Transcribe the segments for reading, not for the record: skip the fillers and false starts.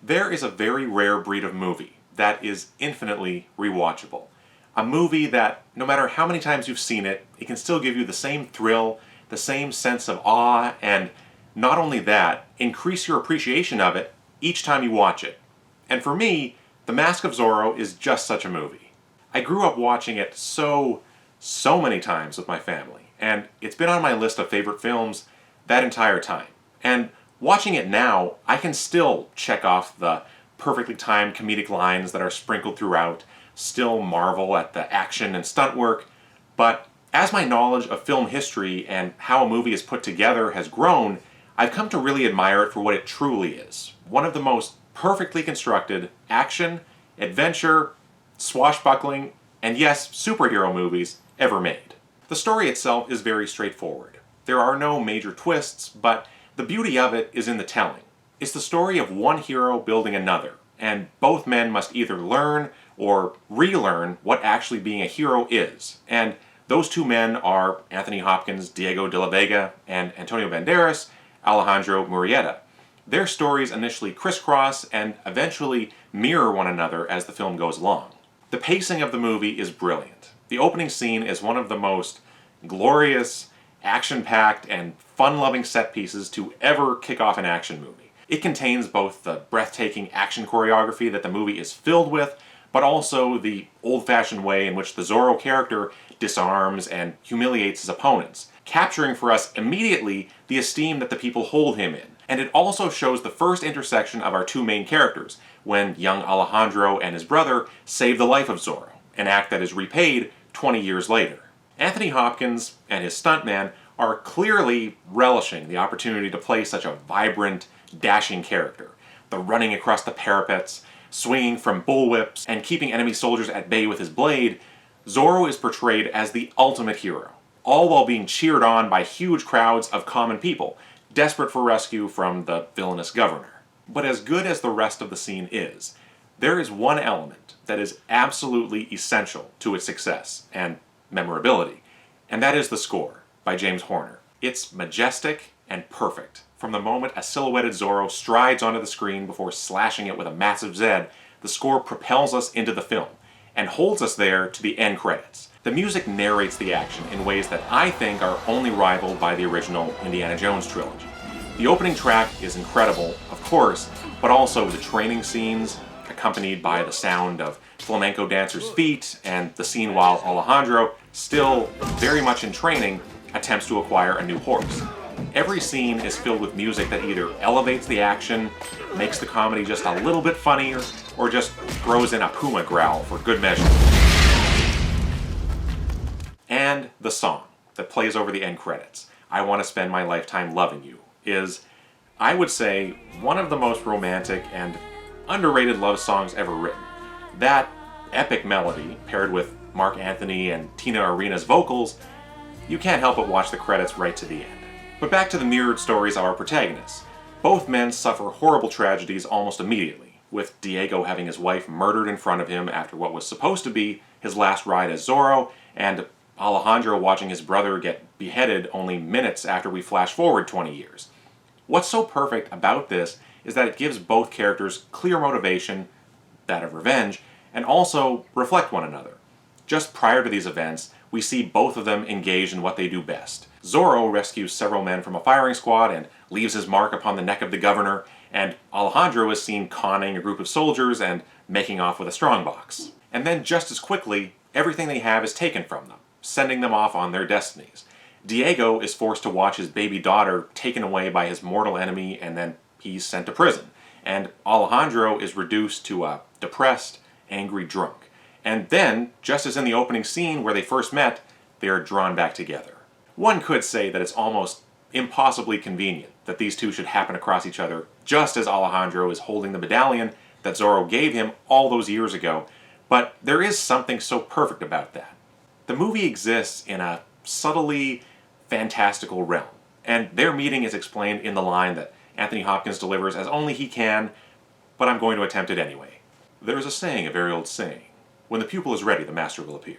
There is a very rare breed of movie that is infinitely rewatchable. A movie that, no matter how many times you've seen it, it can still give you the same thrill, the same sense of awe, and not only that, increase your appreciation of it each time you watch it. And for me, The Mask of Zorro is just such a movie. I grew up watching it so many times with my family, and it's been on my list of favorite films that entire time. And watching it now, I can still check off the perfectly timed comedic lines that are sprinkled throughout, still marvel at the action and stunt work, but as my knowledge of film history and how a movie is put together has grown, I've come to really admire it for what it truly is. One of the most perfectly constructed action, adventure, swashbuckling, and yes, superhero movies ever made. The story itself is very straightforward. There are no major twists, but the beauty of it is in the telling. It's the story of one hero building another, and both men must either learn or relearn what actually being a hero is. And those two men are Anthony Hopkins, Diego de la Vega, and Antonio Banderas, Alejandro Murrieta. Their stories initially crisscross and eventually mirror one another as the film goes along. The pacing of the movie is brilliant. The opening scene is one of the most glorious, action-packed, and fun-loving set pieces to ever kick off an action movie. It contains both the breathtaking action choreography that the movie is filled with, but also the old-fashioned way in which the Zorro character disarms and humiliates his opponents, capturing for us immediately the esteem that the people hold him in. And it also shows the first intersection of our two main characters, when young Alejandro and his brother save the life of Zorro, an act that is repaid 20 years later. Anthony Hopkins and his stuntman are clearly relishing the opportunity to play such a vibrant, dashing character. The running across the parapets, swinging from bullwhips, and keeping enemy soldiers at bay with his blade, Zorro is portrayed as the ultimate hero, all while being cheered on by huge crowds of common people, desperate for rescue from the villainous governor. But as good as the rest of the scene is, there is one element that is absolutely essential to its success and memorability, and that is the score by James Horner. It's majestic and perfect. From the moment a silhouetted Zorro strides onto the screen before slashing it with a massive Zed, the score propels us into the film and holds us there to the end credits. The music narrates the action in ways that I think are only rivaled by the original Indiana Jones trilogy. The opening track is incredible, of course, but also the training scenes, accompanied by the sound of flamenco dancers' feet, and the scene while Alejandro, still very much in training, attempts to acquire a new horse. Every scene is filled with music that either elevates the action, makes the comedy just a little bit funnier, or just throws in a puma growl for good measure. And the song that plays over the end credits, I Want to Spend My Lifetime Loving You, is, I would say, one of the most romantic and underrated love songs ever written. That epic melody, paired with Mark Anthony and Tina Arena's vocals, you can't help but watch the credits right to the end. But back to the mirrored stories of our protagonists. Both men suffer horrible tragedies almost immediately, with Diego having his wife murdered in front of him after what was supposed to be his last ride as Zorro, and Alejandro watching his brother get beheaded only minutes after we flash forward 20 years. What's so perfect about this is that it gives both characters clear motivation, that of revenge, and also reflect one another. Just prior to these events, we see both of them engaged in what they do best. Zorro rescues several men from a firing squad and leaves his mark upon the neck of the governor, and Alejandro is seen conning a group of soldiers and making off with a strongbox. And then just as quickly, everything they have is taken from them, sending them off on their destinies. Diego is forced to watch his baby daughter taken away by his mortal enemy, and then he's sent to prison. And Alejandro is reduced to a depressed, angry drunk. And then, just as in the opening scene where they first met, they are drawn back together. One could say that it's almost impossibly convenient that these two should happen across each other just as Alejandro is holding the medallion that Zorro gave him all those years ago, but there is something so perfect about that. The movie exists in a subtly fantastical realm, and their meeting is explained in the line that Anthony Hopkins delivers as only he can, but I'm going to attempt it anyway. There is a saying, a very old saying, when the pupil is ready, the master will appear.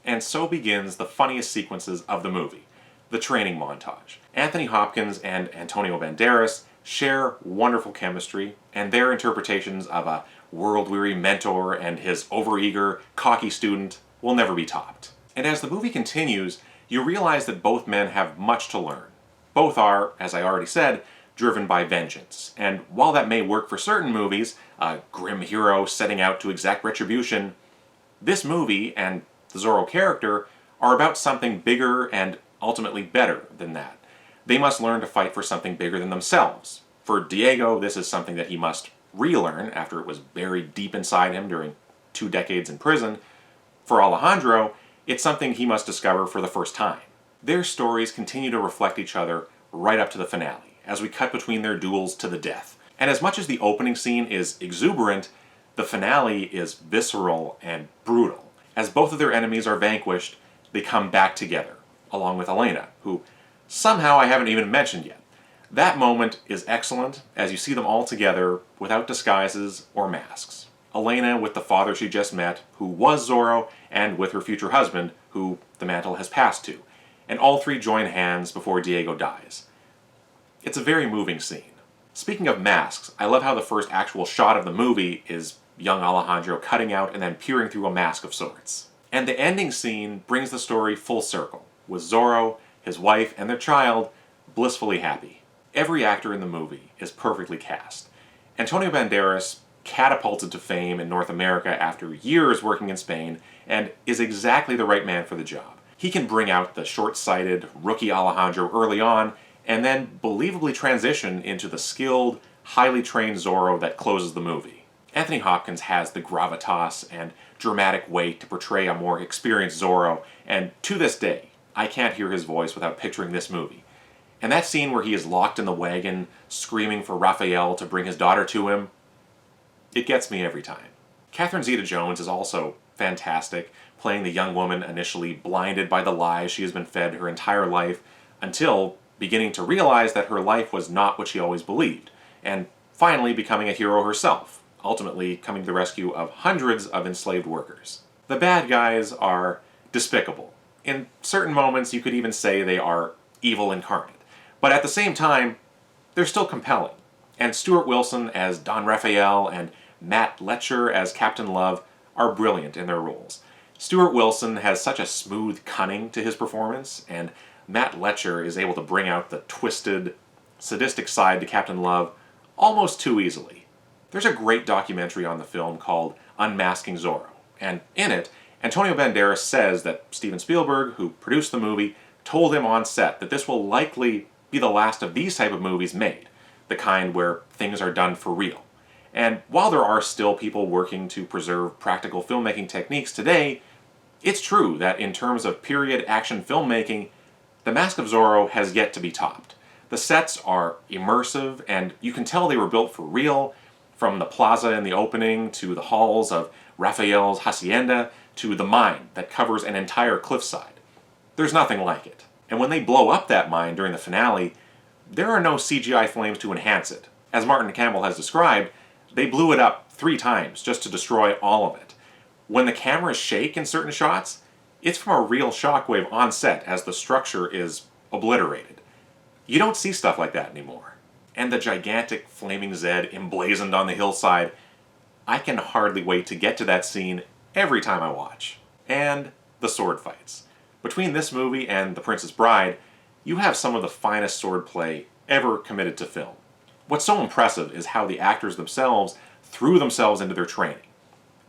And so begins the funniest sequences of the movie, the training montage. Anthony Hopkins and Antonio Banderas share wonderful chemistry, and their interpretations of a world-weary mentor and his overeager, cocky student will never be topped. And as the movie continues, you realize that both men have much to learn. Both are, as I already said, driven by vengeance. And while that may work for certain movies, a grim hero setting out to exact retribution, this movie and the Zorro character are about something bigger and ultimately better than that. They must learn to fight for something bigger than themselves. For Diego, this is something that he must relearn after it was buried deep inside him during 2 decades in prison. For Alejandro, it's something he must discover for the first time. Their stories continue to reflect each other right up to the finale, as we cut between their duels to the death. And as much as the opening scene is exuberant, the finale is visceral and brutal. As both of their enemies are vanquished, they come back together, along with Elena, who somehow I haven't even mentioned yet. That moment is excellent as you see them all together without disguises or masks. Elena with the father she just met, who was Zorro, and with her future husband, who the mantle has passed to. And all three join hands before Diego dies. It's a very moving scene. Speaking of masks, I love how the first actual shot of the movie is young Alejandro cutting out and then peering through a mask of sorts. And the ending scene brings the story full circle, with Zorro, his wife, and their child blissfully happy. Every actor in the movie is perfectly cast. Antonio Banderas catapulted to fame in North America after years working in Spain and is exactly the right man for the job. He can bring out the short-sighted rookie Alejandro early on and then believably transition into the skilled, highly trained Zorro that closes the movie. Anthony Hopkins has the gravitas and dramatic weight to portray a more experienced Zorro, and to this day, I can't hear his voice without picturing this movie. And that scene where he is locked in the wagon, screaming for Raphael to bring his daughter to him, it gets me every time. Catherine Zeta-Jones is also fantastic, playing the young woman initially blinded by the lies she has been fed her entire life, until beginning to realize that her life was not what she always believed, and finally becoming a hero herself, ultimately coming to the rescue of hundreds of enslaved workers. The bad guys are despicable. In certain moments, you could even say they are evil incarnate. But at the same time, they're still compelling. And Stuart Wilson as Don Raphael and Matt Letcher as Captain Love are brilliant in their roles. Stuart Wilson has such a smooth cunning to his performance, and Matt Letcher is able to bring out the twisted, sadistic side to Captain Love almost too easily. There's a great documentary on the film called Unmasking Zorro, and in it, Antonio Banderas says that Steven Spielberg, who produced the movie, told him on set that this will likely be the last of these type of movies made, the kind where things are done for real. And while there are still people working to preserve practical filmmaking techniques today, it's true that in terms of period action filmmaking, The Mask of Zorro has yet to be topped. The sets are immersive, and you can tell they were built for real, from the plaza in the opening to the halls of Raphael's hacienda to the mine that covers an entire cliffside. There's nothing like it. And when they blow up that mine during the finale, there are no CGI flames to enhance it. As Martin Campbell has described, they blew it up 3 times just to destroy all of it. When the cameras shake in certain shots, it's from a real shockwave on set as the structure is obliterated. You don't see stuff like that anymore. And the gigantic flaming Zed emblazoned on the hillside, I can hardly wait to get to that scene every time I watch. And the sword fights. Between this movie and The Princess Bride, you have some of the finest swordplay ever committed to film. What's so impressive is how the actors themselves threw themselves into their training.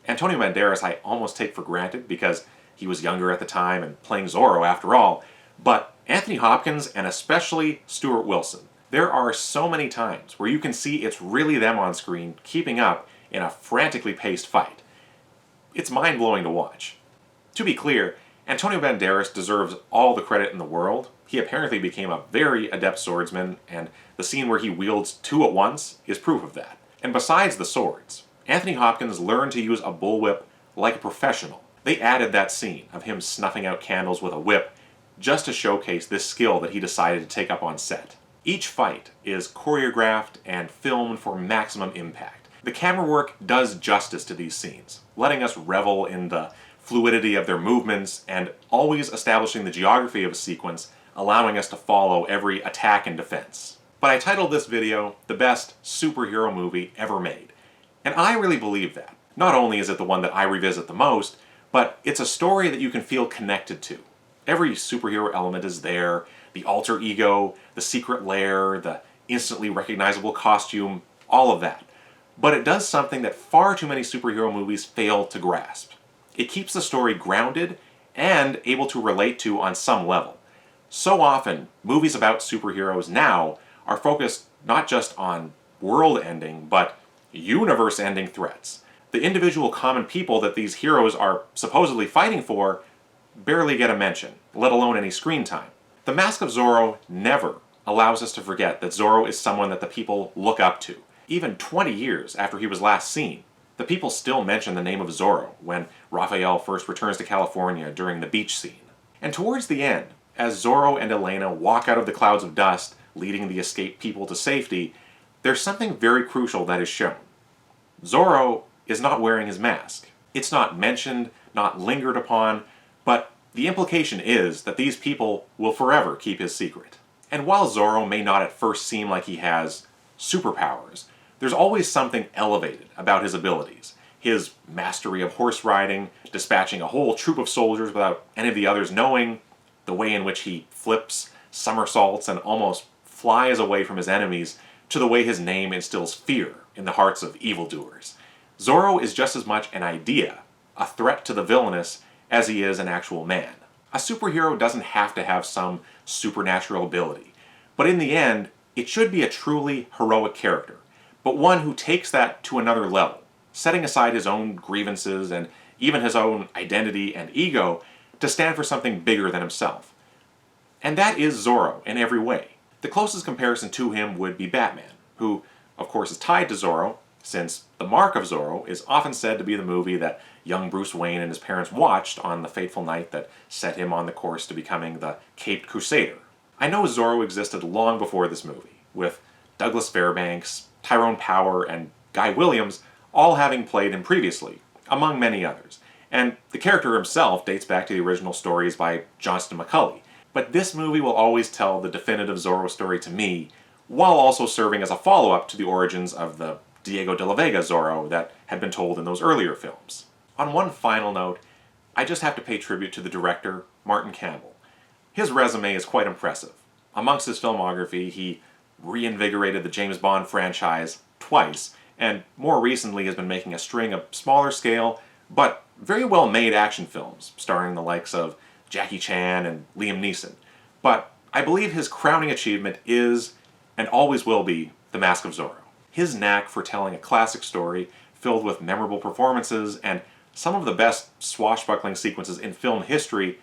Antonio Banderas I almost take for granted because he was younger at the time and playing Zorro after all, but Anthony Hopkins and especially Stuart Wilson, there are so many times where you can see it's really them on screen keeping up in a frantically paced fight. It's mind-blowing to watch. To be clear, Antonio Banderas deserves all the credit in the world. He apparently became a very adept swordsman, and the scene where he wields 2 at once is proof of that. And besides the swords, Anthony Hopkins learned to use a bullwhip like a professional. They added that scene of him snuffing out candles with a whip just to showcase this skill that he decided to take up on set. Each fight is choreographed and filmed for maximum impact. The camera work does justice to these scenes, letting us revel in the fluidity of their movements and always establishing the geography of a sequence, allowing us to follow every attack and defense. But I titled this video, The Best Superhero Movie Ever Made. And I really believe that. Not only is it the one that I revisit the most, but it's a story that you can feel connected to. Every superhero element is there, the alter ego, the secret lair, the instantly recognizable costume, all of that. But it does something that far too many superhero movies fail to grasp. It keeps the story grounded and able to relate to on some level. So often, movies about superheroes now are focused not just on world-ending, but universe-ending threats. The individual common people that these heroes are supposedly fighting for barely get a mention, let alone any screen time. The Mask of Zorro never allows us to forget that Zorro is someone that the people look up to. Even 20 years after he was last seen, the people still mention the name of Zorro when Raphael first returns to California during the beach scene. And towards the end, as Zorro and Elena walk out of the clouds of dust, leading the escaped people to safety, there's something very crucial that is shown. Zorro is not wearing his mask. It's not mentioned, not lingered upon, but the implication is that these people will forever keep his secret. And while Zorro may not at first seem like he has superpowers, there's always something elevated about his abilities. His mastery of horse riding, dispatching a whole troop of soldiers without any of the others knowing, the way in which he flips, somersaults, and almost flies away from his enemies, to the way his name instills fear in the hearts of evildoers. Zorro is just as much an idea, a threat to the villainous, as he is an actual man. A superhero doesn't have to have some supernatural ability, but in the end, it should be a truly heroic character, but one who takes that to another level, setting aside his own grievances and even his own identity and ego to stand for something bigger than himself. And that is Zorro in every way. The closest comparison to him would be Batman, who, of course, is tied to Zorro, since The Mark of Zorro is often said to be the movie that young Bruce Wayne and his parents watched on the fateful night that set him on the course to becoming the Caped Crusader. I know Zorro existed long before this movie, with Douglas Fairbanks, Tyrone Power, and Guy Williams all having played him previously, among many others. And the character himself dates back to the original stories by Johnston McCulley. But this movie will always tell the definitive Zorro story to me, while also serving as a follow-up to the origins of the Diego de la Vega Zorro that had been told in those earlier films. On one final note, I just have to pay tribute to the director, Martin Campbell. His resume is quite impressive. Amongst his filmography, he reinvigorated the James Bond franchise twice, and more recently has been making a string of smaller scale, but very well made action films, starring the likes of Jackie Chan and Liam Neeson. But I believe his crowning achievement is, and always will be, The Mask of Zorro. His knack for telling a classic story filled with memorable performances and some of the best swashbuckling sequences in film history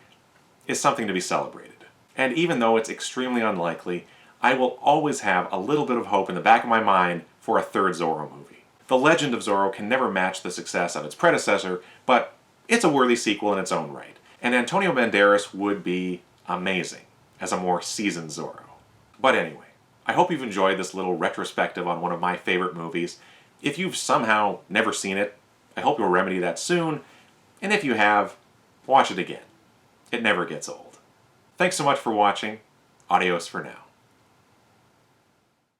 is something to be celebrated. And even though it's extremely unlikely, I will always have a little bit of hope in the back of my mind for a third Zorro movie. The legend of Zorro can never match the success of its predecessor, but it's a worthy sequel in its own right. And Antonio Banderas would be amazing as a more seasoned Zorro. But anyway, I hope you've enjoyed this little retrospective on one of my favorite movies. If you've somehow never seen it, I hope you'll remedy that soon, and if you have, watch it again. It never gets old. Thanks so much for watching. Adios for now.